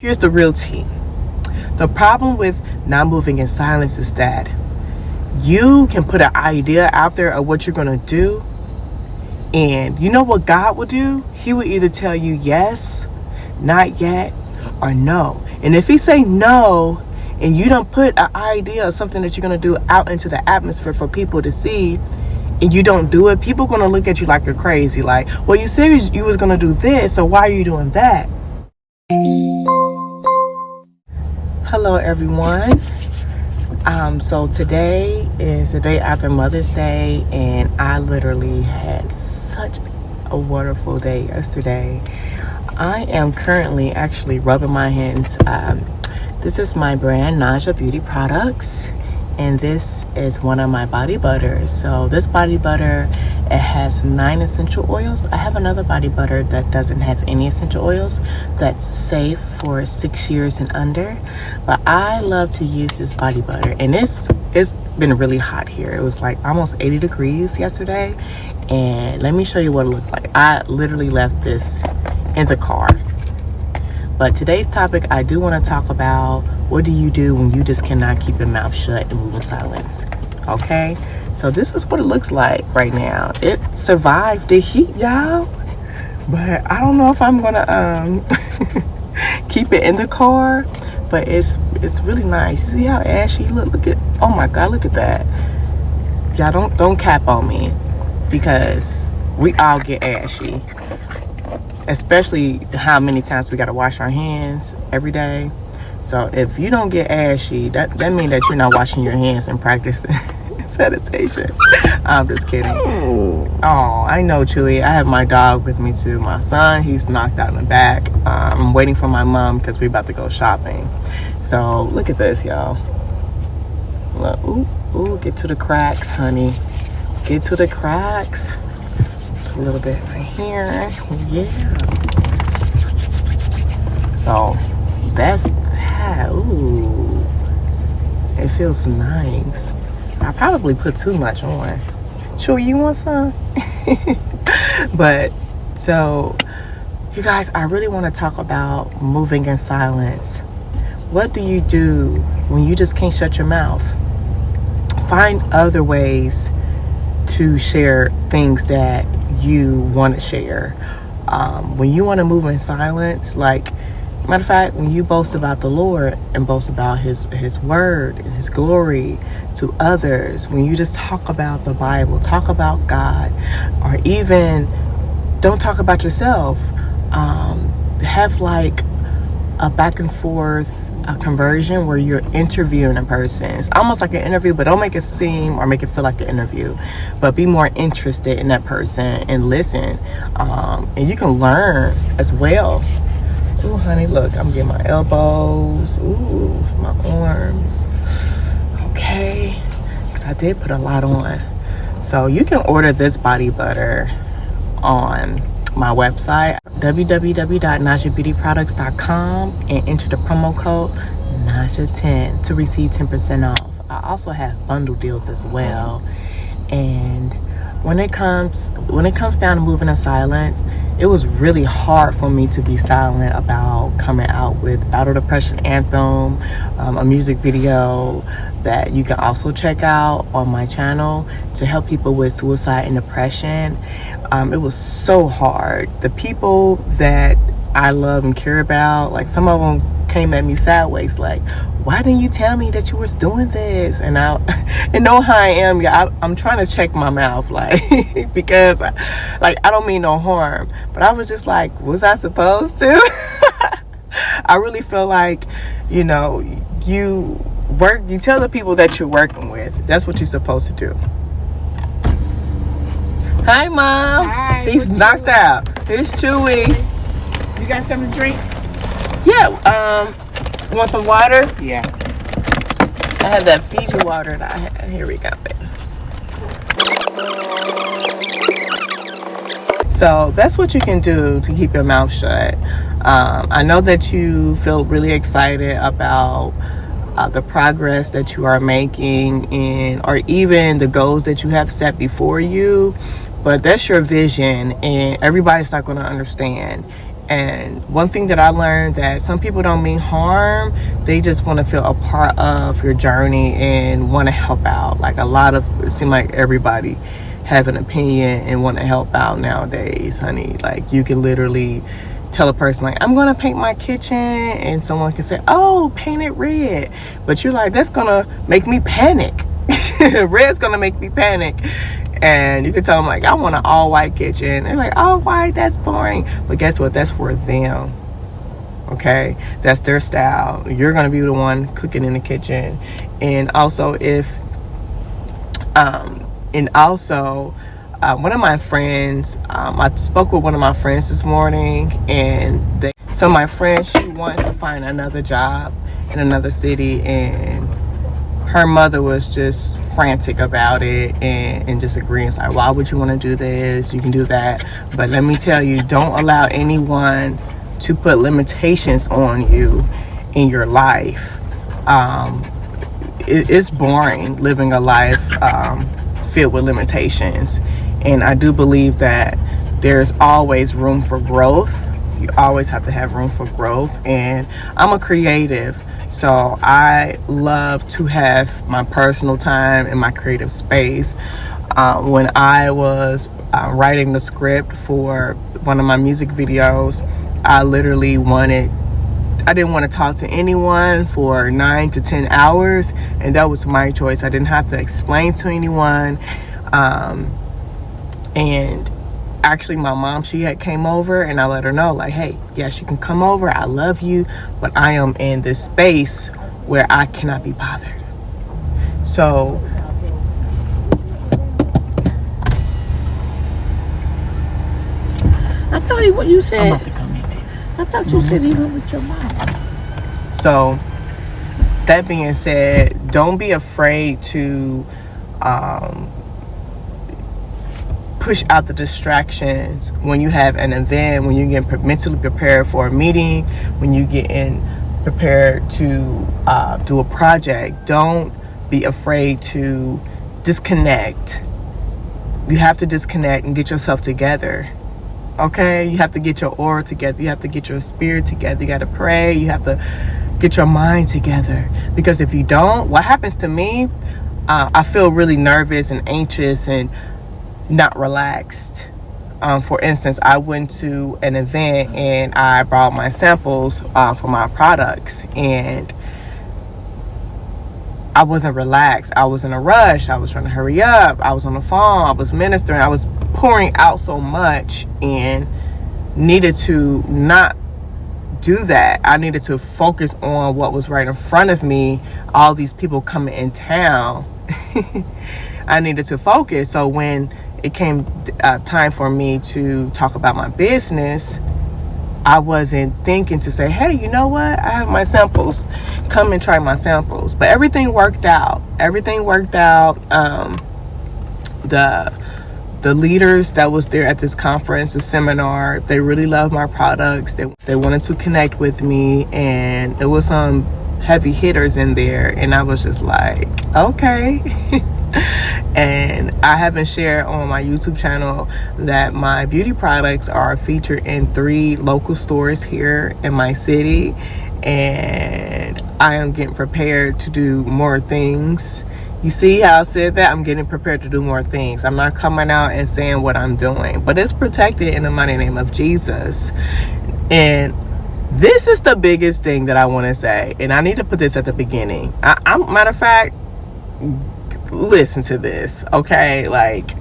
Here's the real tea. The problem with not moving in silence is that you can put an idea out there of what you're going to do, and you know what God will do? He will either tell you yes, not yet, or no. And if he say no, and you don't put an idea of something that you're going to do out into the atmosphere for people to see, and you don't do it, people are going to look at you like you're crazy. Like, well, you said you was going to do this, so why are you doing that? Hello, everyone. So today is the day after Mother's Day, and I literally had such a wonderful day yesterday. I am currently actually rubbing my hands. This is my brand, NAIJA Beauty Products, and this is one of my body butters. So this body butter, it has 9 essential oils. I have another body butter that doesn't have any essential oils, that's safe for 6 years and under. But I love to use this body butter, and it's been really hot here. It was like almost 80 degrees yesterday, and let me show you what it looks like. I literally left this in the car. But today's topic, I do want to talk about what do you do when you just cannot keep your mouth shut and move in silence. Okay, so this is what it looks like right now. It survived the heat, y'all, but I don't know if I'm gonna keep it in the car. But it's really nice. You see how ashy? Look at, oh my God, look at that. Y'all don't cap on me, because we all get ashy, especially how many times we gotta wash our hands every day. So if you don't get ashy, that means that you're not washing your hands and practicing sanitation. I'm just kidding. Oh, I know, Chewy. I have my dog with me too. My son, he's knocked out in the back. I'm waiting for my mom because we're about to go shopping. So look at this, y'all. Look, ooh, get to the cracks, honey. Get to the cracks. A little bit right here. Yeah. So that's that. Ooh, it feels nice. I probably put too much on. Sure, you want some? But so, you guys, I really want to talk about moving in silence. What do you do when you just can't shut your mouth? Find other ways to share things that you want to share. When you want to move in silence, like, matter of fact, when you boast about the Lord and boast about his word and his glory to others, when you just talk about the Bible, talk about God, or even don't talk about yourself, have like a back and forth a conversion where you're interviewing a person. It's almost like an interview, but don't make it seem or make it feel like an interview, but be more interested in that person and listen, and you can learn as well. Ooh, honey, look, I'm getting my elbows, ooh, my arms. Okay, because I did put a lot on. So you can order this body butter on my website, www.NAIJABeautyProducts.com, and enter the promo code NAIJA10 to receive 10% off. I also have bundle deals as well. And when it comes down to moving in silence, it was really hard for me to be silent about coming out with Battle Depression Anthem, a music video that you can also check out on my channel to help people with suicide and depression. It was so hard. The people that I love and care about, like, some of them came at me sideways, like, why didn't you tell me that you was doing this? And I know how I am. Yeah, I'm trying to check my mouth, like, because I don't mean no harm, but I was just like, was I supposed to? I really feel like, you know, you tell the people that you're working with, that's what you're supposed to do. Hi, Mom. Hi. He's knocked out. Here's Chewy. You got something to drink? Yeah. Want some water? Yeah. I have that Fiji water that I had. Here we go, baby. So that's what you can do to keep your mouth shut. I know that you feel really excited about the progress that you are making, or even the goals that you have set before you, but that's your vision, and everybody's not going to understand. And one thing that I learned, that some people don't mean harm, they just want to feel a part of your journey and want to help out. Like it seems like everybody have an opinion and want to help out nowadays, honey. Like you can literally tell a person like, I'm gonna paint my kitchen, and someone can say, oh, paint it red, but you're like, that's gonna make me panic. Red's gonna make me panic. And you can tell them like, I want an all white kitchen. They're like, all white, that's boring. But guess what? That's for them. Okay, that's their style. You're gonna be the one cooking in the kitchen. And also one of my friends, I spoke with one of my friends this morning, and so my friend, she wants to find another job in another city, and her mother was just frantic about it and just agreeing. It's like, why would you want to do this? You can do that. But let me tell you, don't allow anyone to put limitations on you in your life. It's boring living a life filled with limitations. And I do believe that there's always room for growth. You always have to have room for growth. And I'm a creative, so I love to have my personal time and my creative space. When I was writing the script for one of my music videos, I didn't want to talk to anyone for 9 to 10 hours, and that was my choice. I didn't have to explain to anyone. And actually my mom, she had came over, and I let her know like, hey, yes, you can come over, I love you, but I am in this space where I cannot be bothered. So I thought what you said. I'm about to come in, baby. I thought you said you went with your mom. So that being said, don't be afraid to push out the distractions when you have an event, when you get mentally prepared for a meeting, when you get prepared to do a project. Don't be afraid to disconnect. You have to disconnect and get yourself together. Okay, you have to get your aura together. You have to get your spirit together. You got to pray. You have to get your mind together, because if you don't, what happens to me, I feel really nervous and anxious and not relaxed. For instance, I went to an event and I brought my samples for my products, and I wasn't relaxed. I was in a rush. I was trying to hurry up. I was on the phone. I was ministering. I was pouring out so much and needed to not do that. I needed to focus on what was right in front of me. All these people coming in town. I needed to focus. So when it came time for me to talk about my business, I wasn't thinking to say, hey, you know what? I have my samples. Come and try my samples. But everything worked out. Everything worked out. The leaders that was there at this conference, the seminar, they really loved my products. They wanted to connect with me, and there was some heavy hitters in there, and I was just like, okay. And I haven't shared on my YouTube channel that my beauty products are featured in 3 local stores here in my city, and I am getting prepared to do more things. You see how I said that? I'm getting prepared to do more things. I'm not coming out and saying what I'm doing, but it's protected in the mighty name of Jesus. And this is the biggest thing that I want to say, and I need to put this at the beginning. Matter of fact, listen to this, okay? Like,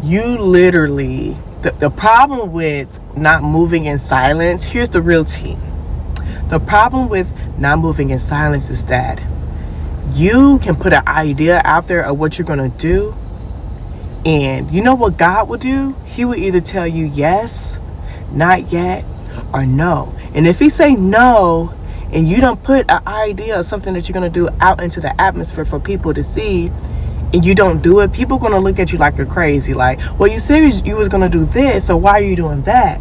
you literally, the problem with not moving in silence, here's the real tea. The problem with not moving in silence is that you can put an idea out there of what you're going to do, and you know what God will do? He will either tell you yes, not yet, or no. And if he say no, and you don't put an idea of something that you're going to do out into the atmosphere for people to see, and you don't do it, people are going to look at you like you're crazy. Like, well, you said you was going to do this, so why are you doing that?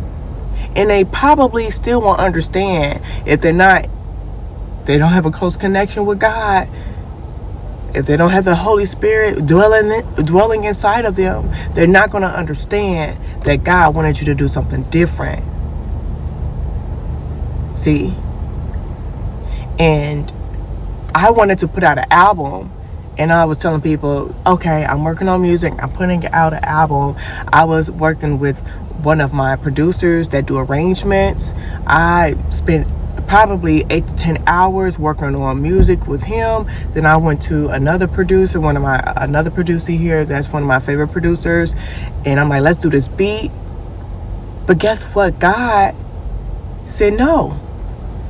And they probably still won't understand if they don't have a close connection with God. If they don't have the Holy Spirit dwelling inside of them, they're not going to understand that God wanted you to do something different. See? And I wanted to put out an album, and I was telling people, okay, I'm working on music, I'm putting out an album. I was working with one of my producers that do arrangements. I spent probably 8 to 10 hours working on music with him. Then I went to another producer, another producer here that's one of my favorite producers, and I'm like, let's do this beat. But guess what? God said no,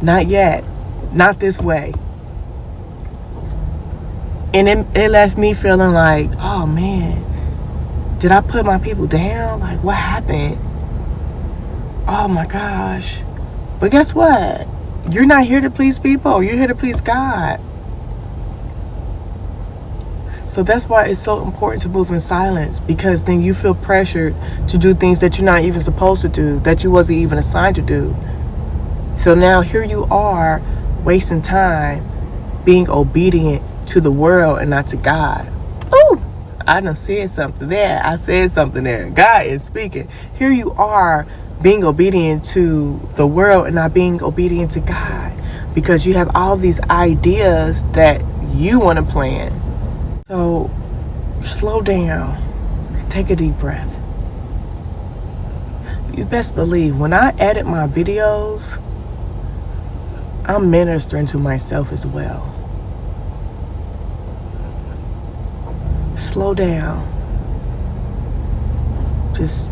not yet, not this way. And it left me feeling like, oh man, did I put my people down? Like, what happened? Oh my gosh. But guess what? You're not here to please people. You're here to please God. So that's why it's so important to move in silence, because then you feel pressured to do things that you're not even supposed to do, that you wasn't even assigned to do. So now here you are wasting time being obedient to the world and not to God. Ooh, I done said something there. I said something there. God is speaking. Here you are being obedient to the world and not being obedient to God, because you have all these ideas that you want to plan. So slow down. Take a deep breath. You best believe when I edit my videos, I'm ministering to myself as well. Slow down. Just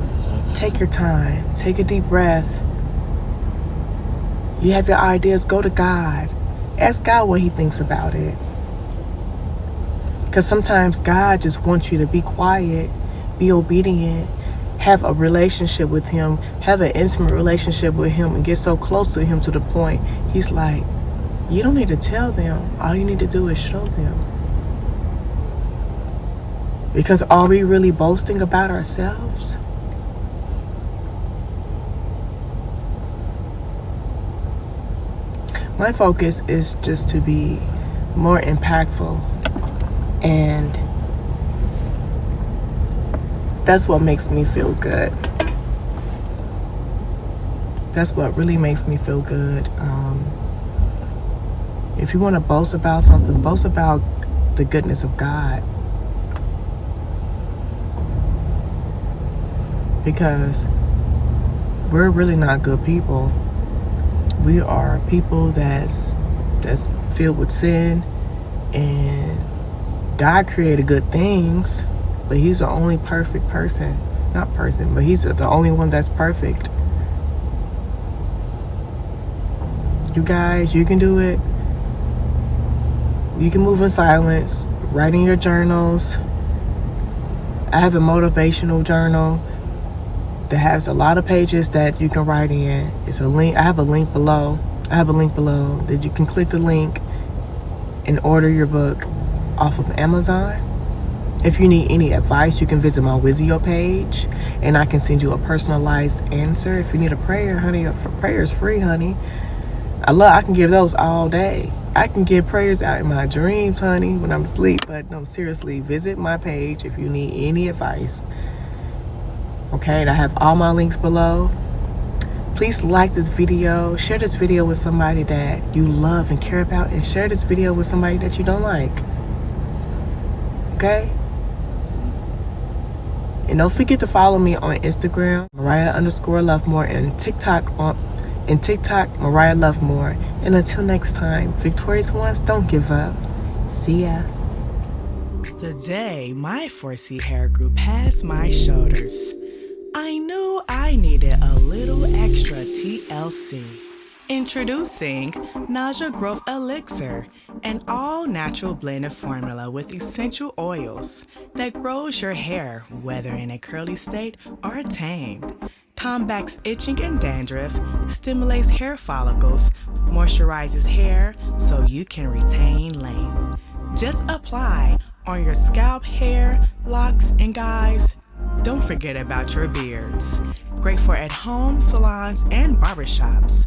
take your time. Take a deep breath. You have your ideas, go to God. Ask God what He thinks about it. Because sometimes God just wants you to be quiet, be obedient, have a relationship with Him, have an intimate relationship with Him, and get so close to Him to the point He's like, you don't need to tell them. All you need to do is show them. Because are we really boasting about ourselves? My focus is just to be more impactful, and that's what makes me feel good. That's what really makes me feel good. If you want to boast about something, boast about the goodness of God. Because we're really not good people. We are people that's filled with sin, and God created good things, but He's the only perfect person. Not person, but He's the only one that's perfect. You guys, you can do it. You can move in silence, write in your journals. I have a motivational journal that has a lot of pages that you can write in. It's a link. I have a link below that you can click the link and order your book off of Amazon. If you need any advice, you can visit my Wisio page, and I can send you a personalized answer. If you need a prayer, honey, prayer is free, honey. I can give those all day. I can give prayers out in my dreams, honey, when I'm asleep. But no, seriously, visit my page if you need any advice. Okay, and I have all my links below. Please like this video, share this video with somebody that you love and care about, and share this video with somebody that you don't like. Okay? And don't forget to follow me on Instagram, Mariah_Lovemore, and TikTok, Mariah Lovemore. And until next time, victorious ones, don't give up. See ya. The day my 4C hair grew past my shoulders, I knew I needed a little extra TLC. Introducing NAIJA Growth Elixir, an all-natural blended formula with essential oils that grows your hair, whether in a curly state or tamed. Combats itching and dandruff, stimulates hair follicles, moisturizes hair so you can retain length. Just apply on your scalp, hair, locks, and guys, don't forget about your beards. Great for at-home, salons, and barbershops.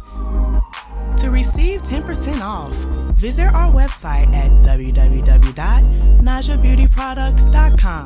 To receive 10% off, visit our website at www.naijabeautyproducts.com.